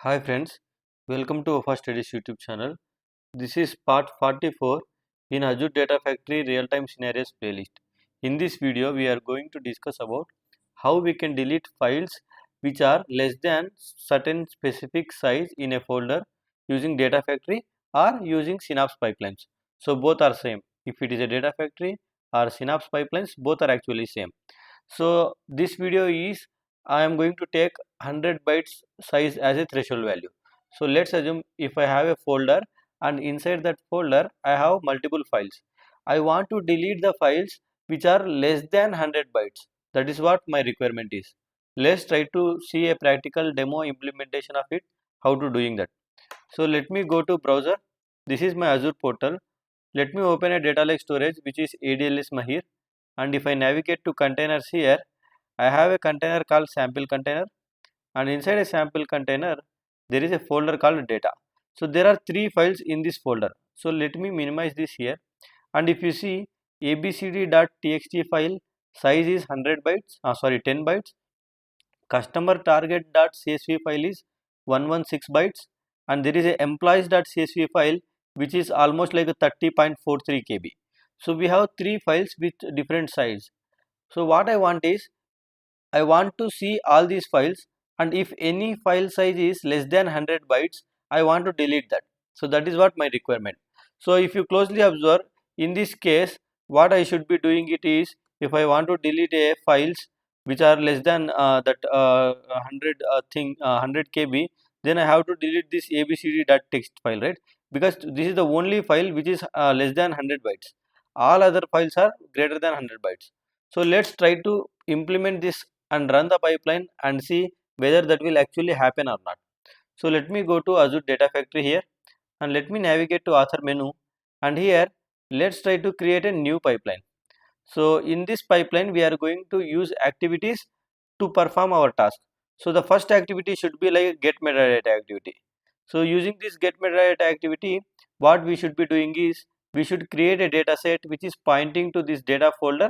Hi friends, welcome to our Studies YouTube channel. This is part 44 in Azure Data Factory real-time scenarios playlist. In this video, we are going to discuss about how we can delete files which are less than certain specific size in a folder using Data Factory or using Synapse pipelines. So both are same. If it is a Data Factory or Synapse pipelines, both are actually same. So this video is I am going to take 100 bytes size as a threshold value. So let's assume if I have a folder and inside that folder I have multiple files. I want to delete the files which are less than 100 bytes. That is what my requirement is. Let's try to see a practical demo implementation of it, how to doing that. So let me go to browser. This is my Azure portal. Let me open a data lake storage which is ADLS Mahir, and if I navigate to containers here, I have a container called sample container, and inside a sample container there is a folder called data. So there are three files in this folder. So let me minimize this here, and if you see abcd.txt file size is 100 bytes, 10 bytes. Customer target.csv file is 116 bytes, and there is a employees.csv file which is almost like a 30.43 kb. So we have three files with different size. So what I want is I want to see all these files, and if any file size is less than 100 bytes, I want to delete that. So that is what my requirement. So if you closely observe, in this case what I should be doing it is, if I want to delete a files which are less than 100 kb, then I have to delete this abcd.txt file, right? Because this is the only file which is less than 100 bytes. All other files are greater than 100 bytes. So let's try to implement this and run the pipeline and see whether that will actually happen or not. So let me go to Azure Data Factory here, and let me navigate to author menu, and here let's try to create a new pipeline. So in this pipeline we are going to use activities to perform our task. So the first activity should be like get metadata activity. So using this get metadata activity, what we should be doing is we should create a data set which is pointing to this data folder,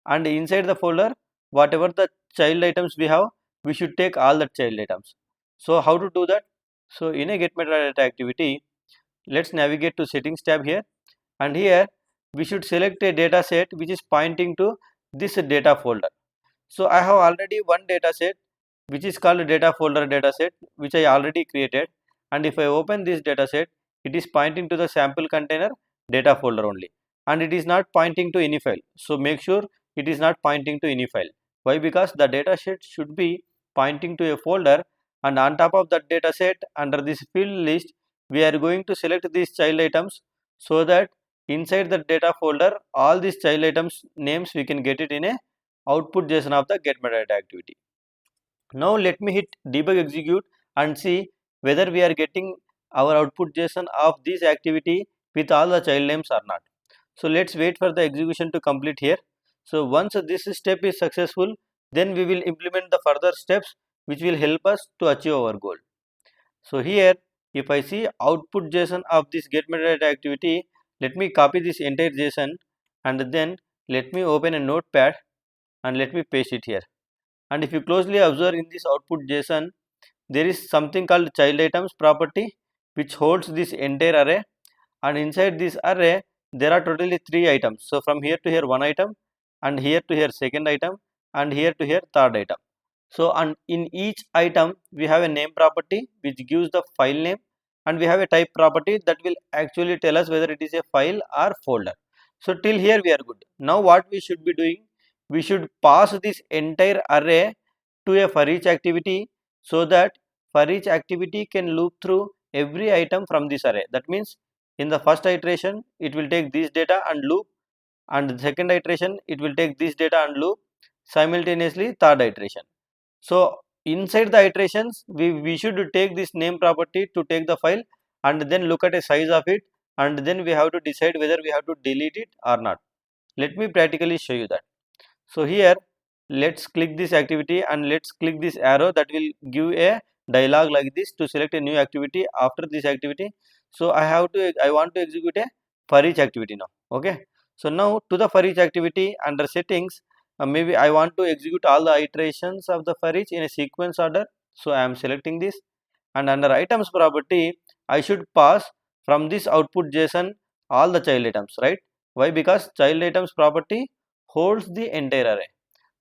and inside the folder whatever the child items we have, we should take all the child items. So how to do that? So in a get metadata activity, let's navigate to settings tab here, and here we should select a data set which is pointing to this data folder. So I have already one data set which is called data folder data set, which I already created, and if I open this data set, it is pointing to the sample container data folder only, and it is not pointing to any file. So make sure it is not pointing to any file. Why? Because the data set should be pointing to a folder, and on top of that data set under this field list we are going to select these child items, so that inside the data folder all these child items names we can get it in a output JSON of the get metadata activity. Now let me hit debug execute and see whether we are getting our output JSON of this activity with all the child names or not. So let's wait for the execution to complete here. So once this step is successful, then we will implement the further steps which will help us to achieve our goal. So here if I see output JSON of this get metadata activity, let me copy this entire JSON, and then let me open a notepad and let me paste it here. And if you closely observe in this output JSON, there is something called child items property which holds this entire array, and inside this array there are totally 3 items. So from here to here one item, and here to here second item, and here to here third item. So and in each item we have a name property which gives the file name, and we have a type property that will actually tell us whether it is a file or folder. So till here we are good. Now what we should be doing, we should pass this entire array to a for each activity, so that for each activity can loop through every item from this array. That means in the first iteration it will take this data and loop, and the second iteration it will take this data and loop, simultaneously third iteration. So inside the iterations we should take this name property to take the file, and then look at a size of it, and then we have to decide whether we have to delete it or not. Let me practically show you that. So here let's click this activity, and let's click this arrow that will give a dialog like this to select a new activity after this activity. So I want to execute a for each activity now. Okay, so now to the for each activity under settings, maybe I want to execute all the iterations of the for each in a sequence order. So I am selecting this, and under items property I should pass from this output JSON all the child items, right? Why? Because child items property holds the entire array.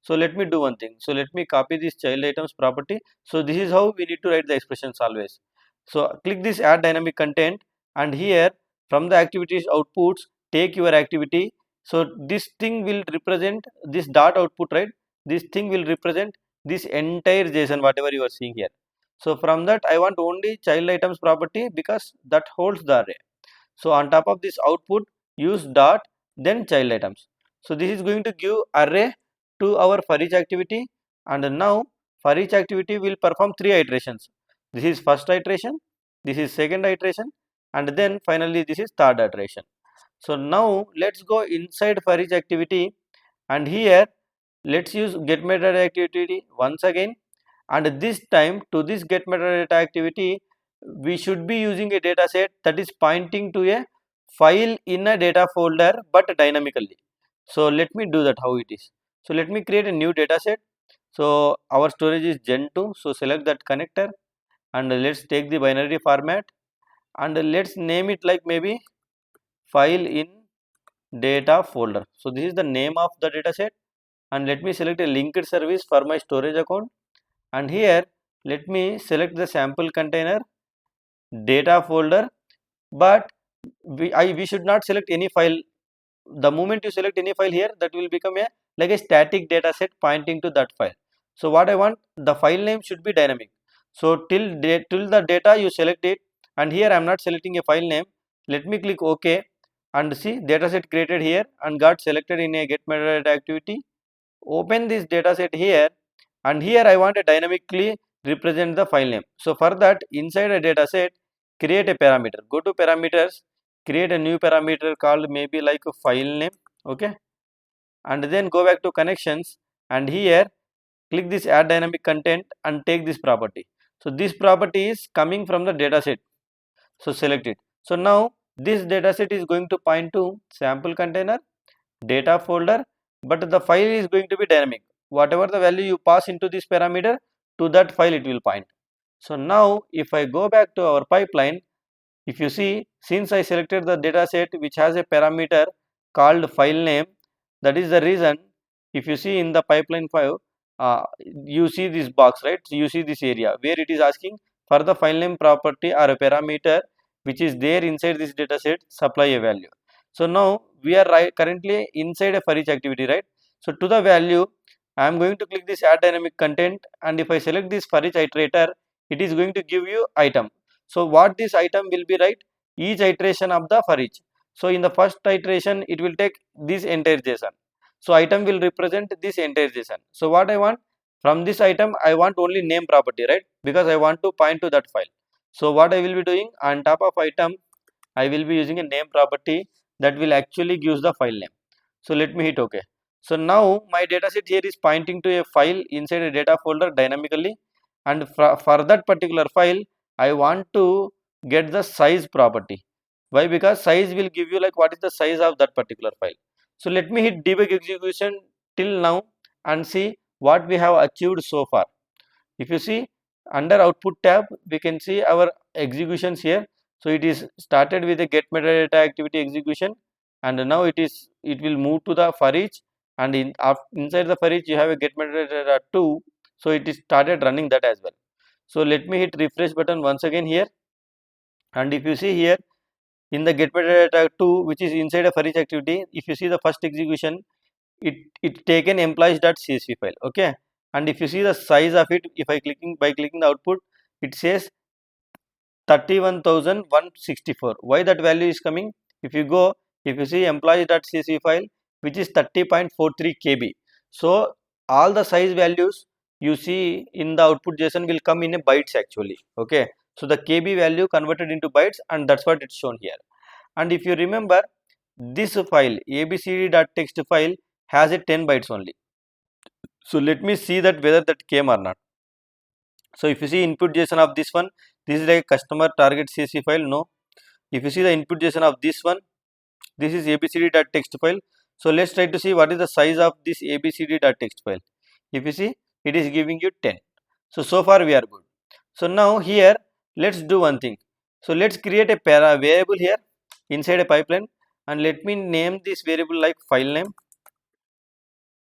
So let me do one thing. So let me copy this child items property. So this is how we need to write the expressions always. So click this add dynamic content, and here from the activities outputs take your activity. So this thing will represent this dot output, right? This thing will represent this entire JSON whatever you are seeing here. So from that I want only child items property because that holds the array. So on top of this output use dot then child items. So this is going to give array to our for each activity, and now for each activity will perform 3 iterations. This is first iteration, this is second iteration, and then finally this is third iteration. So now let's go inside for each activity, and here let's use get metadata activity once again, and this time to this get metadata activity we should be using a data set that is pointing to a file in a data folder but dynamically. So let me do that how it is. So let me create a new data set. So our storage is gen2, so select that connector and let's take the binary format and let's name it like maybe file in data folder. So this is the name of the data set, and let me select a linked service for my storage account, and here let me select the sample container data folder, but we should not select any file. The moment you select any file here, that will become a like a static data set pointing to that file. So what I want, the file name should be dynamic. So till the data you select it, and here I am not selecting a file name. Let me click OK, and see data set created here and got selected in a get metadata activity. Open this data set here, and here I want to dynamically represent the file name. So for that, inside a data set create a parameter, go to parameters, create a new parameter called maybe like a file name, okay, and then go back to connections, and here click this add dynamic content and take this property. So this property is coming from the data set, so select it. So now this data set is going to point to sample container data folder, but the file is going to be dynamic. Whatever the value you pass into this parameter, to that file it will point. So now if I go back to our pipeline, if you see, since I selected the data set which has a parameter called file name, that is the reason if you see in the pipeline file, you see this box, right? So you see this area where it is asking for the file name property or a parameter which is there inside this data set, supply a value. So now we are currently inside a for each activity, right? So to the value I am going to click this add dynamic content, and if I select this for each iterator, it is going to give you item. So what this item will be, right? Each iteration of the for each. So in the first iteration it will take this entire JSON. So item will represent this entire JSON. So what I want from this item, I want only name property, right? Because I want to point to that file. So what I will be doing, on top of item I will be using a name property that will actually gives the file name. So let me hit OK. So now my dataset here is pointing to a file inside a data folder dynamically, and for that particular file I want to get the size property. Why? Because size will give you like what is the size of that particular file. So let me hit debug execution till now and see what we have achieved so far. If you see under output tab, we can see our executions here. So it is started with a get metadata activity execution, and now it will move to the for each, and inside the for each you have a get metadata 2. So it is started running that as well. So let me hit refresh button once again here, and if you see here in the get metadata 2 which is inside a for each activity, if you see the first execution, it taken employees.csv file, okay, and if you see the size of it, if I clicking by clicking the output, it says 31,164. Why that value is coming? If you go, if you see employees.csv file which is 30.43 KB, so all the size values you see in the output JSON will come in a bytes actually, okay. So the KB value converted into bytes, and that's what it's shown here. And if you remember, this file abcd.txt file has a 10 bytes only. So let me see that whether that came or not. So if you see input JSON of this one, this is like customer target CSV file, no. If you see the input JSON of this one, this is abcd.txt file. So let's try to see what is the size of this abcd.txt file. If you see, it is giving you 10. So far we are good. So now here let's do one thing. So let's create a variable here inside a pipeline, and let me name this variable like file name,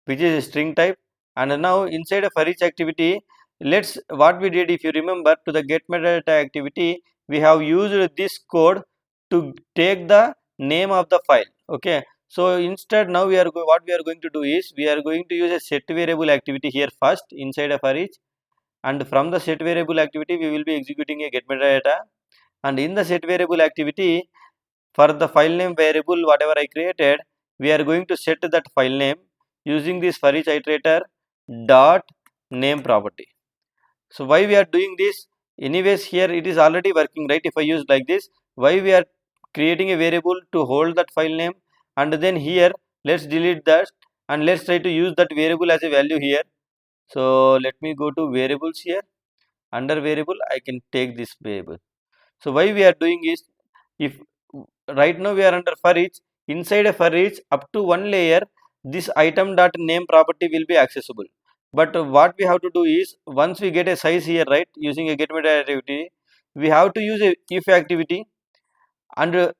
which is a string type. And now inside of for each activity, let's what we did, if you remember, to the get metadata activity, we have used this code to take the name of the file. Okay, so instead now what we are going to do is we are going to use a set variable activity here first inside of for each, and from the set variable activity we will be executing a get metadata. And in the set variable activity, for the file name variable whatever I created, we are going to set that file name using this for each iterator dot name property. So why we are doing this? Anyways, here it is already working, right? If I use like this, why we are creating a variable to hold that file name, and then here let's delete that and let's try to use that variable as a value here. So let me go to variables here. Under variable, I can take this variable. So why we are doing is, if right now we are under for each, inside a for each up to one layer, this item dot name property will be accessible. But what we have to do is, once we get a size here, right, using a get meta activity, we have to use a if activity, and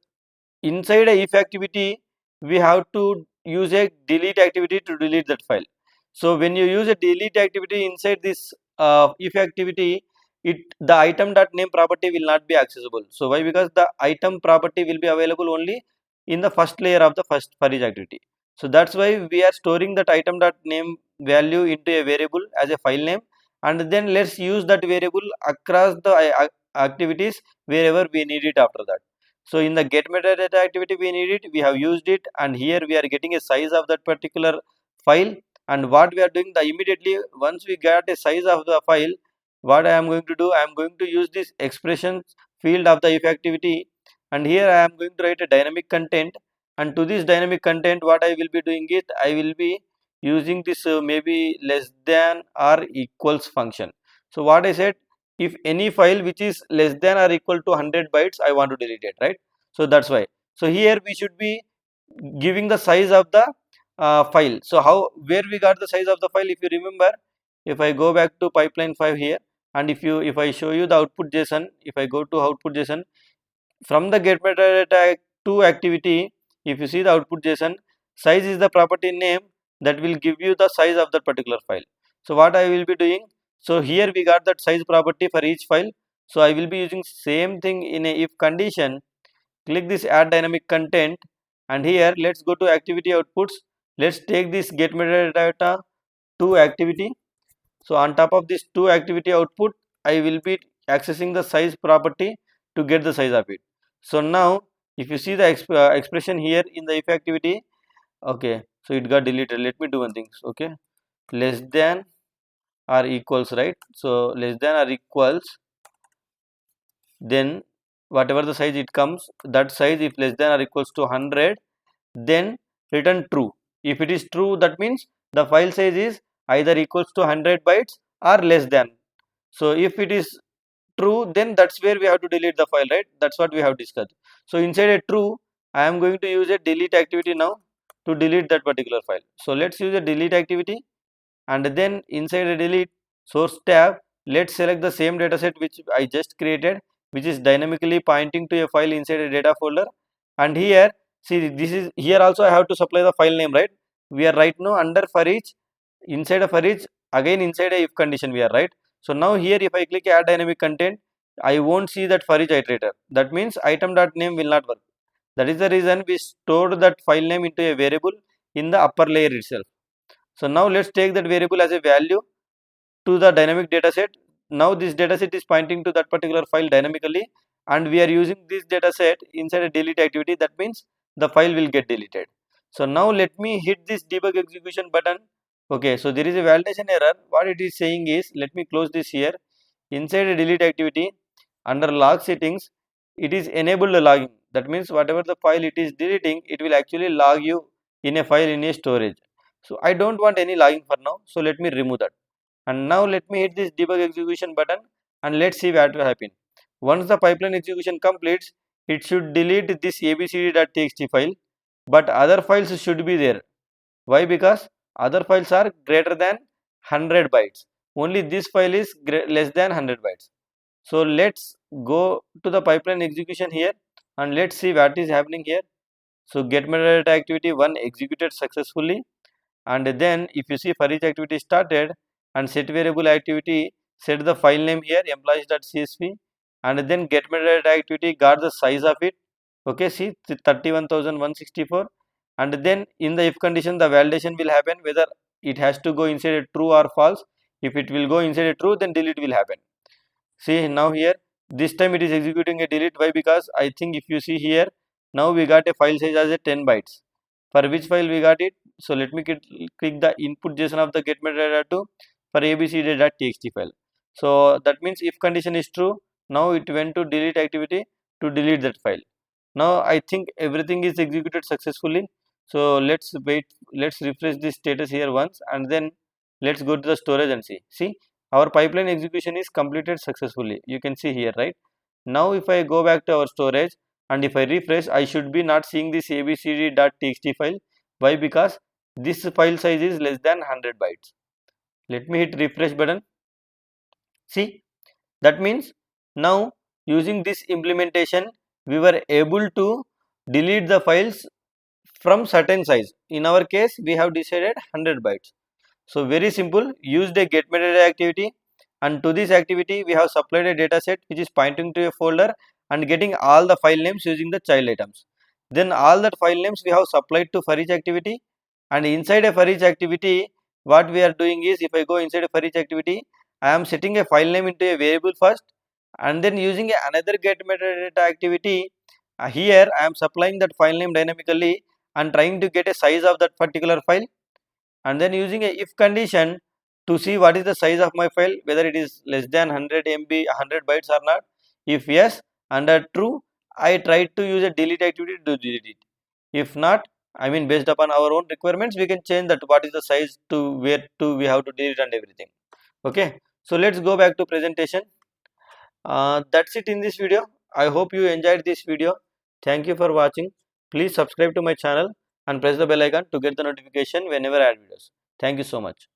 inside a if activity we have to use a delete activity to delete that file. So when you use a delete activity inside this if activity, the item dot name property will not be accessible. So why? Because the item property will be available only in the first layer of the first for each activity. So that's why we are storing that item dot name value into a variable as a file name, and then let's use that variable across the activities wherever we need it after that. So in the get metadata activity we need it, we have used it, and here we are getting a size of that particular file. And what we are doing, the immediately once we get a size of the file, what I am going to do, I am going to use this expression field of the if activity, and here I am going to write a dynamic content. And to this dynamic content, what I will be doing is I will be using this maybe less than or equals function. So what I said, if any file which is less than or equal to 100 bytes, I want to delete it, right? So that's why. So here we should be giving the size of the file. So how, where we got the size of the file? If you remember, if I go back to pipeline 5 here, and if I show you the output JSON, if I go to output JSON, from the get metadata to activity, if you see the output JSON, size is the property name that will give you the size of that particular file. So what I will be doing, so here we got that size property for each file. So I will be using same thing in a if condition. Click this add dynamic content, and here let's go to activity outputs. Let's take this get metadata to activity. So on top of this to activity output, I will be accessing the size property to get the size of it. So now if you see the expression here in the if activity, okay, so it got deleted. Let me do one thing. Okay, less than or equals, right? So less than or equals, then whatever the size it comes, that size, if less than or equals to 100, then return true. If it is true, that means the file size is either equals to 100 bytes or less than. So if it is true, then that's where we have to delete the file, right? That's what we have discussed. So inside a true, I am going to use a delete activity now to delete that particular file. So let's use a delete activity, and then inside a delete source tab, let's select the same dataset which I just created, which is dynamically pointing to a file inside a data folder. And here, see, this is here also I have to supply the file name, right? We are right now under for each, inside of for each, again inside a if condition we are, right? So now here if I click add dynamic content, I won't see that for each iterator. That means item dot name will not work. That is the reason we stored that file name into a variable in the upper layer itself. So now let's take that variable as a value to the dynamic dataset. Now this dataset is pointing to that particular file dynamically, and we are using this dataset inside a delete activity. That means the file will get deleted. So now let me hit this debug execution button. Okay, so there is a validation error. What it is saying is, let me close this here. Inside a delete activity, under log settings, it is enabled logging. That means whatever the file it is deleting, it will actually log you in a file in a storage. So I don't want any logging for now, so let me remove that. And now let me hit this debug execution button, and let's see what will happen. Once the pipeline execution completes, it should delete this abcd.txt file, but other files should be there. Why? Because other files are greater than 100 bytes. Only this file is less than 100 bytes. So let's go to the pipeline execution here and let's see what is happening here. So get metadata activity 1 executed successfully, and then if you see for each activity started and set variable activity, set the file name here employees.csv, and then get metadata activity got the size of it. Okay, see 31,164, and then in the if condition the validation will happen whether it has to go inside a true or false. If it will go inside a true, then delete will happen. See now here this time it is executing a delete. Why? Because I think if you see here, now we got a file size as a 10 bytes. For which file we got it? So let me click the input JSON of the get metadata to for abcd.txt file. So that means if condition is true, now it went to delete activity to delete that file. Now I think everything is executed successfully. So let's wait, let's refresh this status here once, and then let's go to the storage and see. See, our pipeline execution is completed successfully. You can see here, right? Now if I go back to our storage and if I refresh, I should be not seeing this abcd.txt file. Why? Because this file size is less than 100 bytes. Let me hit refresh button. See, that means now using this implementation we were able to delete the files from certain size. In our case we have decided 100 bytes. So very simple, use the get metadata activity, and to this activity we have supplied a data set which is pointing to a folder and getting all the file names using the child items. Then all that file names we have supplied to for each activity, and inside a for each activity what we are doing is, if I go inside a for each activity, I am setting a file name into a variable first, and then using another get metadata activity, here I am supplying that file name dynamically and trying to get a size of that particular file, and then using a if condition to see what is the size of my file, whether it is less than 100 MB 100 bytes or not. If yes, under true, I tried to use a delete activity to delete it. If not, I mean based upon our own requirements we can change that what is the size to where to we have to delete and everything. Okay, so let's go back to presentation. That's it in this video. I hope you enjoyed this video. Thank you for watching. Please subscribe to my channel and press the bell icon to get the notification whenever I add videos. Thank you so much.